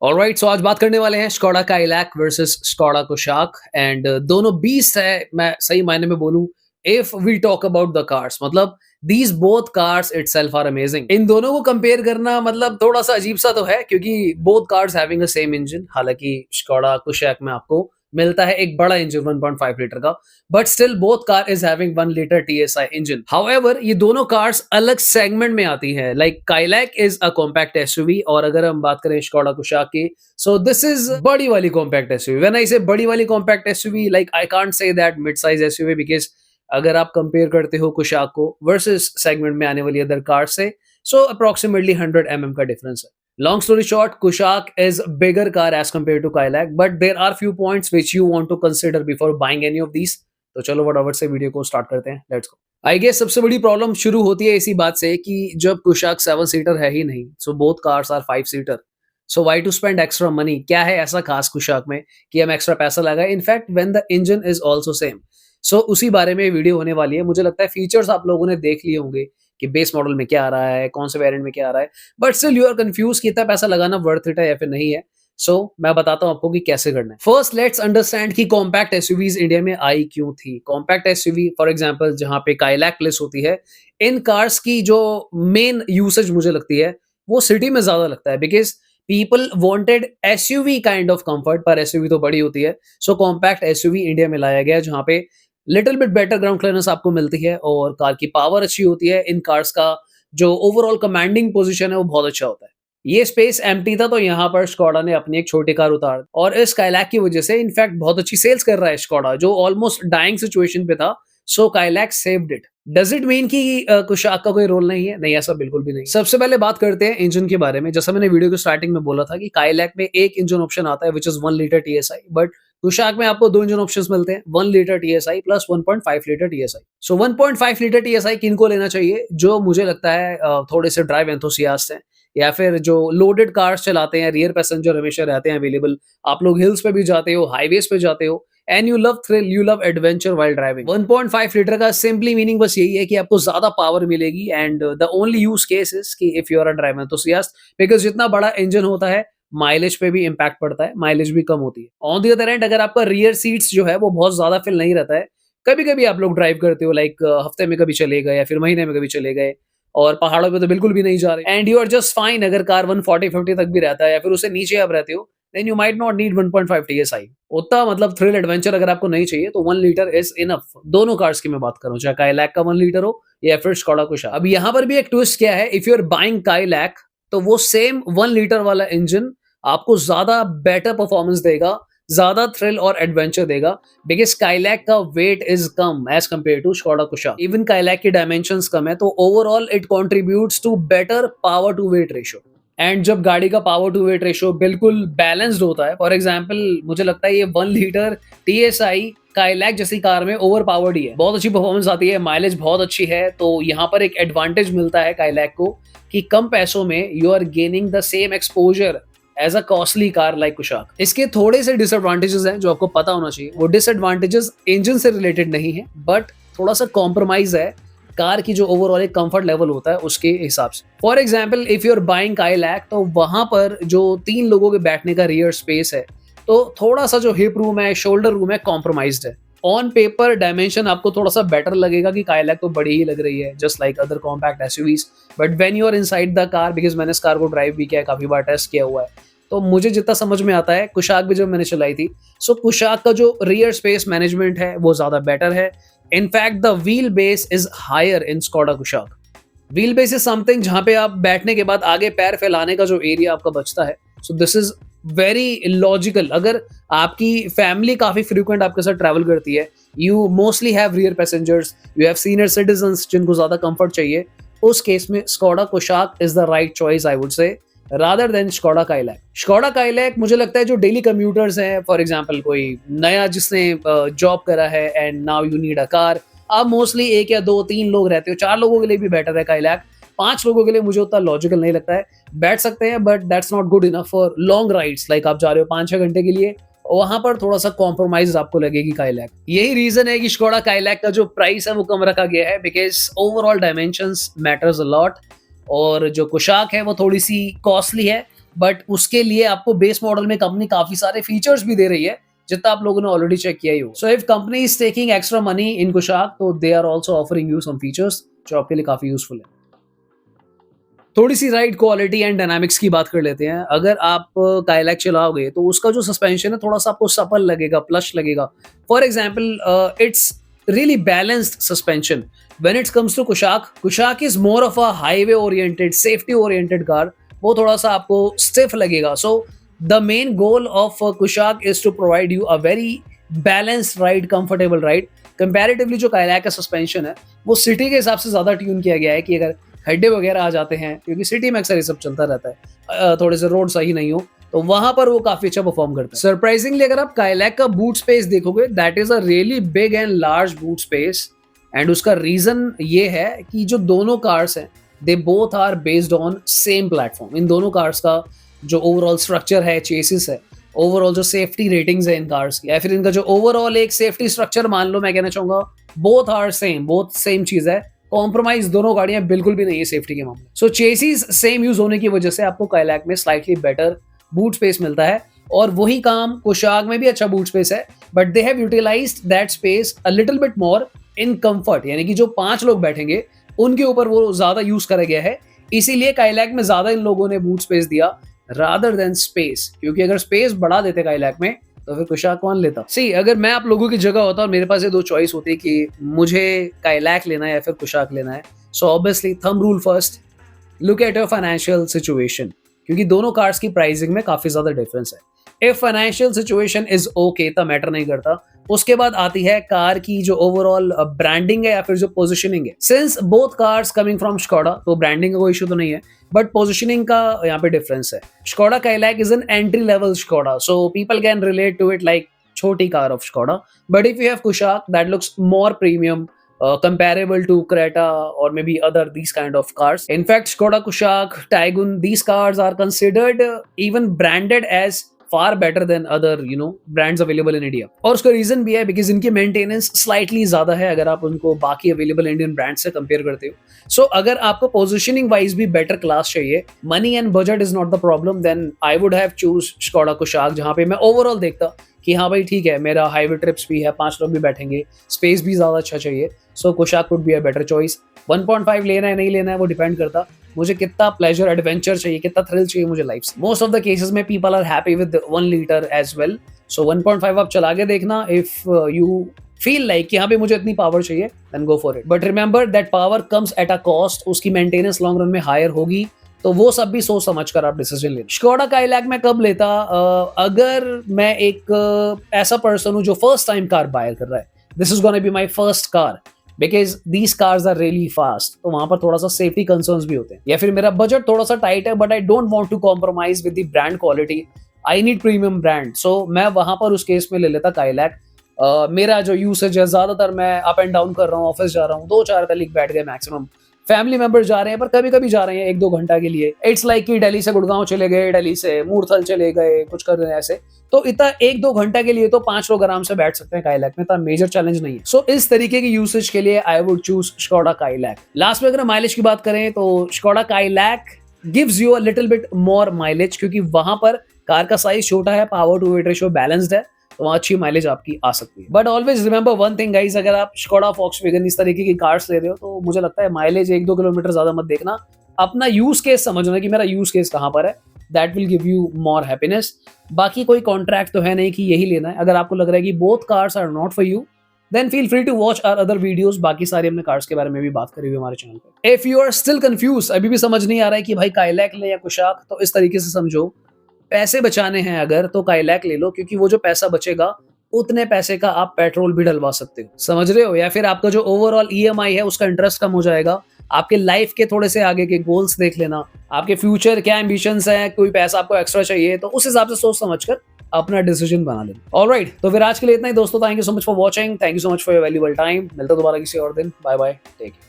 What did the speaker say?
Alright, सो आज बात करने वाले हैं Skoda Kylaq versus Skoda Kushaq and दोनों बीस्ट है। मैं सही मायने में बोलूं, if we talk about the cars, मतलब these both cars itself are amazing. इन दोनों को कंपेयर करना मतलब थोड़ा सा अजीब सा तो है, क्योंकि both cars having a same engine. हालांकि स्कोडा कुशाक में आपको मिलता है एक बड़ा इंजन 1.5 लीटर का, but still both car is having 1 litre TSI engine. However ये दोनों कार्स अलग सेगमेंट में आती हैं। Like Kylaq is a compact SUV, और अगर हम बात करें स्कोडा कुशाक की, सो दिस इज बड़ी वाली कॉम्पैक्ट एसयूवी। व्हेन आई से बड़ी वाली compact SUV, like I can't say that mid size SUV, because अगर आप कंपेयर करते हो कुशाक को वर्सेस सेगमेंट में आने वाली अदर कार से, सो अप्रॉक्सिमेटली 100 का डिफरेंस है। Long story short, Kushaq is a bigger car as compared to Kailak, but there are few points which you want to consider before buying any of these. तो चलो फटाफट से video को start करते हैं, let's go. I guess सबसे बड़ी problem शुरू होती है इसी बात से कि जब कुशाक 7 सीटर है ही नहीं, so both cars are 5 seater. So why to spend extra money? क्या है ऐसा खास कुशाक में कि हम एक्स्ट्रा पैसा लगाए? In fact when the engine is also same. So उसी बारे में वीडियो होने वाली है। मुझे लगता है फीचर्स आप लोगों ने देख लिए होंगे कि बेस मॉडल में क्या आ रहा है, कौन से वेरिएंट में क्या आ रहा है, but still you are confuse कि इतना पैसा लगाना वर्थ इट है या फिर नहीं है। सो मैं बताता हूं आपको कि कैसे करना है। फर्स्ट लेट्स अंडरस्टैंड कि कॉम्पैक्ट एसयूवीज इंडिया में आई क्यों थी। कॉम्पैक्ट एसयूवी फॉर एग्जांपल जहां पे काइलैक प्लेस होती है, इन कार्स की जो मेन यूसेज मुझे लगती है वो सिटी में ज्यादा लगता है, because people wanted SUV kind of comfort, पर एसयूवी तो बड़ी होती है। सो कॉम्पैक्ट एसयूवी इंडिया में लाया गया जहां पे little bit better ground clearance आपको मिलती है और कार की पावर अच्छी होती है। इन कार्स का जो ओवरऑल कमांडिंग पोजीशन है वो बहुत अच्छा होता है। ये स्पेस एम्प्टी था, तो यहाँ पर स्कोडा ने अपनी एक छोटी कार उतार, और इस काइलैक की वजह से इनफैक्ट बहुत अच्छी सेल्स कर रहा है स्कोडा, जो ऑलमोस्ट डाइंग सिचुएशन पे था। So Kylaq saved it. Does it mean कि कुशाक का कोई रोल नहीं है? नहीं, ऐसा बिल्कुल भी नहीं। सबसे पहले बात करते हैं इंजन के बारे में। जैसा मैंने वीडियो के स्टार्टिंग में बोला था कि काइलैक में एक इंजन ऑप्शन आता है which is 1 litre TSI, but Kushaq में आपको 2 इंजन ऑप्शंस मिलते हैं, 1 litre TSI plus 1.5 litre TSI. So 1.5 litre TSI किनको लेना चाहिए? जो मुझे लगता है थोड़े से ड्राइव एंथुसियास्ट हैं, या फिर जो लोडेड कार्स चलाते हैं, रियर पैसेंजर हमेशा रहते हैं अवेलेबल, आप लोग हिल्स पे भी जाते हो, हाईवेज पे जाते हो, and you love thrill, you love adventure while driving. 1.5 litre का सिंपली मीनिंग बस यही है कि आपको ज्यादा पावर मिलेगी, and the only use case is कि if you are a drive enthusiast, because जितना बड़ा इंजन होता है माइलेज पे भी इम्पैक्ट पड़ता है, माइलेज भी कम होती है। ऑन द अदर एंड, अगर आपका रियर सीट्स जो है वो बहुत ज्यादा फिल नहीं रहता है, कभी कभी आप लोग ड्राइव करते हो, लाइक हफ्ते में कभी चले गए या फिर महीने में कभी चले गए, और पहाड़ों पे तो बिल्कुल भी नहीं जा रहे, and you are just fine. अगर कार 140-50 तक भी रहता है या फिर उससे नीचे आप रहते हो, then you might not need 1.5 TSI. उतना मतलब थ्रिल एडवेंचर अगर आपको नहीं चाहिए तो 1 लीटर इज इनफ। दोनों कार्स की मैं बात करूं, चाहे काइलैक का 1 लीटर हो या फिर स्कोडा कुशाक। अब यहाँ पर भी एक ट्विस्ट क्या है, if you are buying Kylaq, तो वो सेम 1 लीटर वाला इंजन आपको ज्यादा बेटर परफॉर्मेंस देगा, ज्यादा थ्रिल और एडवेंचर देगा, बिकॉज काइलैक का वेट इज कम as compare to Skoda Kushaq. Even Kylaq की डायमेंशंस कम है, तो overall it contributes to better power to weight ratio. And जब गाड़ी का पावर टू वेट रेशियो बिल्कुल बैलेंस्ड होता है, फॉर एग्जांपल मुझे लगता है ये 1 लीटर टीएसआई काइलैक जैसी कार में ओवर पावर्ड ही है, बहुत अच्छी परफॉर्मेंस आती है, माइलेज बहुत अच्छी है। तो यहाँ पर एक एडवांटेज मिलता है काइलैक को कि कम पैसों में you are gaining the same exposure as a costly car like Kushaq. इसके थोड़े से डिसएडवांटेजेस हैं जो आपको पता होना चाहिए। वो डिसएडवांटेजेस इंजन से रिलेटेड नहीं है, बट थोड़ा सा कॉम्प्रोमाइज है कार की जो ओवरऑल एक कंफर्ट लेवल होता है उसके हिसाब से। For example if you are buying Kylaq, तो वहां पर जो 3 लोगों के बैठने का रियर स्पेस है, तो थोड़ा सा जो हिप रूम है, शोल्डर रूम है, कॉम्प्रोमाइज्ड है। ऑन पेपर डायमेंशन आपको थोड़ा सा बेटर लगेगा कि काइलैक तो बड़ी ही लग रही है, just like other compact SUVs, but when you are inside the car, because मैंने इस कार को ड्राइव भी किया है, काफी बार टेस्ट किया हुआ है, तो मुझे जितना समझ में आता है, कुशाक भी जब मैंने चलाई थी, सो कुशाक का जो रियर स्पेस मैनेजमेंट है वो ज्यादा बेटर है। In fact the wheel base is higher in Skoda Kushaq. Wheel base is something जहां पे आप बैठने के बाद आगे पैर फैलाने का जो एरिया आपका बचता है, so this is very logical. अगर आपकी फैमिली काफी फ्रीक्वेंट आपके साथ ट्रैवल करती है, you mostly have rear passengers, you have senior citizens जिनको ज्यादा कंफर्ट चाहिए, उस केस में Skoda Kushaq is the right choice I would say, rather than Skoda Kylaq. Skoda Kylaq मुझे लगता है जो डेली कम्यूटर्स हैं, फॉर एग्जांपल कोई नया जिसने जॉब करा है and now you need a car, आप मोस्टली 1 या 2-3 लोग रहते हो, 4 लोगों के लिए भी बेटर है काइलैक, 5 लोगों के लिए मुझे उतना लॉजिकल नहीं लगता है। बैठ सकते हैं but that's not good enough for long rides, like आप जा रहे हो 5-6 घंटे के लिए, वहां पर थोड़ा सा कॉम्प्रोमाइज आपको लगेगी काइलैक। यही रीजन है कि स्कोडा काइलैक का जो प्राइस है वो कम रखा गया है, because overall dimensions matters a lot, और जो कुशाक है वो थोड़ी सी कॉस्टली है, बट उसके लिए आपको बेस मॉडल में कंपनी काफ़ी सारे फीचर्स भी दे रही है, जितना आप लोगों ने ऑलरेडी चेक किया ही हो। So if company is taking extra money in Kushaq, तो they are also offering you some features जो आपके लिए काफ़ी यूजफुल है। थोड़ी सी राइड क्वालिटी एंड डायनामिक्स की बात कर लेते हैं। अगर आप काइलैक चलाओगे तो उसका जो सस्पेंशन है थोड़ा-सा आपको सपल लगेगा, प्लश लगेगा। For example it's really balanced suspension when it comes to Kushaq. Kushaq is more of a highway oriented, safety oriented car. वो थोड़ा-सा आपको स्टिफ लगेगा। So the main goal of Kushaq is to provide you a very balanced ride, comfortable ride. Comparatively जो Kylaq का suspension है, वो city के हिसाब से ज़्यादा ट्यून किया गया है कि अगर खड्डे वगैरह आ जाते हैं, क्योंकि सिटी में अक्सर ये सब चलता रहता है, थोड़े से रोड सही नहीं हो, तो वहां पर वो काफी अच्छा परफॉर्म करता है। सरप्राइजिंगली अगर आप काइलैक का बूट स्पेस देखोगे, that is a really big and large boot space. And उसका रीजन ये है कि जो दोनों कार्स हैं, they both are based on same platform. इन दोनों कार्स का जो ओवरऑल स्ट्रक्चर है, चेसिस है, ओवरऑल जो सेफ्टी रेटिंग्स है इन कार्स की, या फिर इनका जो ओवरऑल एक सेफ्टी स्ट्रक्चर मान लो, मैं कहना चाहूंगा both are same, both same चीज है। कॉम्प्रोमाइज दोनों गाड़ियां बिल्कुल भी नहीं है सेफ्टी के मामले। सो चेसिस सेम यूज होने की वजह से आपको काइलैक में स्लाइटली बेटर बूट स्पेस मिलता है, और वही काम कुशाक में भी अच्छा बूट स्पेस है, but they have utilized that space a little bit more in comfort. यानी कि जो 5 लोग बैठेंगे उनके ऊपर वो ज्यादा यूज करा गया है, इसीलिए काइलैक में ज्यादा इन लोगों ने बूट स्पेस दिया रादर देन स्पेस। क्योंकि अगर स्पेस बढ़ा देते काइलैक में तो फिर कुशाक कौन लेता। सी अगर मैं आप लोगों की जगह होता और मेरे पास ये 2 चॉइस होती कि मुझे काइलैक लेना है या फिर कुशाक लेना है, so obviously thumb rule first, look at your financial situation, क्योंकि दोनों कार्स की प्राइसिंग में काफी ज्यादा डिफरेंस है। If financial situation is okay तब मैटर नहीं करता। उसके बाद आती है कार की जो ओवरऑल ब्रांडिंग है या फिर जो पोजिशनिंग है। Since both cars coming from Skoda, तो ब्रांडिंग का कोई इशू तो नहीं है, बट पोजिशनिंग का यहाँ पे डिफरेंस है। Skoda Kylaq is an entry level Skoda, so people can relate to it like छोटी car of Skoda. But if you have Kushaq, that looks more premium, comparable to Creta or maybe other these kind of cars. In fact, Skoda Kushaq, Taygun, these cars are considered even branded as far better than other brands available in India. और उसका reason भी है because इनकी maintenance slightly ज्यादा है अगर आप उनको बाकी अवेलेबल इंडियन ब्रांड से कंपेयर करते हो। सो अगर आपको पोजिशनिंग वाइज भी बेटर क्लास चाहिए, money and budget is not the problem, then I would have choose Skoda Kushaq, जहां पे मैं ओवरऑल देखता कि हाँ भाई ठीक है, मेरा हाईवे ट्रिप्स भी है, 5 लोग भी बैठेंगे, स्पेस भी ज्यादा अच्छा चाहिए, so Kushaq would be a better choice. 1.5 लेना है नहीं लेना है वो डिपेंड करता मुझे कितना प्लेजर एडवेंचर चाहिए, कितना थ्रिल चाहिए मुझे लाइफ से। मोस्ट ऑफ द केसेस में people are happy with 1 litre as well, so 1.5 आप चला के देखना। इफ यू फील लाइक कि यहाँ पे मुझे इतनी पावर चाहिए, then go for it. But remember that power comes at a cost, उसकी मेंटेनेंस लॉन्ग रन में हायर होगी, तो वो सब भी सोच समझ कर आप डिसीजन लेना। स्कोडा काइलैक मैं कब लेता, अगर मैं एक ऐसा पर्सन हूँ जो फर्स्ट टाइम कार बाय कर रहा है, this is gonna be my first car, because these cars are really fast, तो वहां पर थोड़ा सा सेफ्टी कंसर्न्स भी होते हैं। या फिर मेरा बजट थोड़ा सा टाइट है, but I don't want to compromise with the brand quality, I need premium brand, so मैं वहां पर उस केस में ले लेता काइलैक। मेरा जो यूसेज है, ज्यादातर मैं अप एंड डाउन कर रहा हूँ, ऑफिस जा रहा हूँ, 2-4 कलीग बैठ गए मैक्सिमम, फैमिली मेंबर जा रहे हैं, पर कभी कभी जा रहे हैं 1-2 घंटा के लिए। इट्स लाइक कि दिल्ली से गुड़गांव चले गए, दिल्ली से मूर्थल चले गए, कुछ कर रहे हैं ऐसे, तो इतना 1-2 घंटा के लिए तो 5 लोग आराम से बैठ सकते हैं काइलैक में, तो मेजर चैलेंज नहीं है। सो इस तरीके की यूसेज के लिए I would choose Skoda Kylaq. Last में अगर माइलेज की बात करें तो Skoda Kylaq gives you a little bit more mileage, क्योंकि वहां पर कार का साइज छोटा है, power to weight ratio balanced है, तो वहां अच्छी माइलेज आपकी आ सकती है। But always remember one thing guys, अगर आप स्कोडा वॉक्सवैगन इस तरीके की कार्स ले रहे हो, तो मुझे लगता है माइलेज 1-2 किलोमीटर ज्यादा मत देखना, अपना यूज केस समझना कि मेरा यूज केस कहां पर है, that will give you more happiness. बाकी कोई कॉन्ट्रैक्ट तो है नहीं कि यही लेना है। अगर आपको लग रहा है कि both cars are not for you, then feel free to watch our other videos, बाकी सारी हमने कार्स के बारे में भी बात करी हुई हमारे चैनल पे। If you are still confuse, अभी भी समझ नहीं आ रहा है कि भाई काइलैक ले या कुशाक, तो इस तरीके से समझो, पैसे बचाने हैं अगर तो काइलैक ले लो, क्योंकि वो जो पैसा बचेगा उतने पैसे का आप पेट्रोल भी डलवा सकते हो, समझ रहे हो। या फिर आपका जो ओवरऑल ईएमआई है उसका इंटरेस्ट कम हो जाएगा। आपके लाइफ के थोड़े से आगे के गोल्स देख लेना, आपके फ्यूचर क्या एम्बिशंस हैं, कोई पैसा आपको एक्स्ट्रा चाहिए, तो उस हिसाब से सोच समझकर अपना डिसीजन बना लेना। ऑलराइट, तो फिर आज के लिए इतना ही दोस्तों। Thank you so much for watching, thank you so much for your valuable time. मिलता दोबारा किसी और दिन। Bye bye, take care.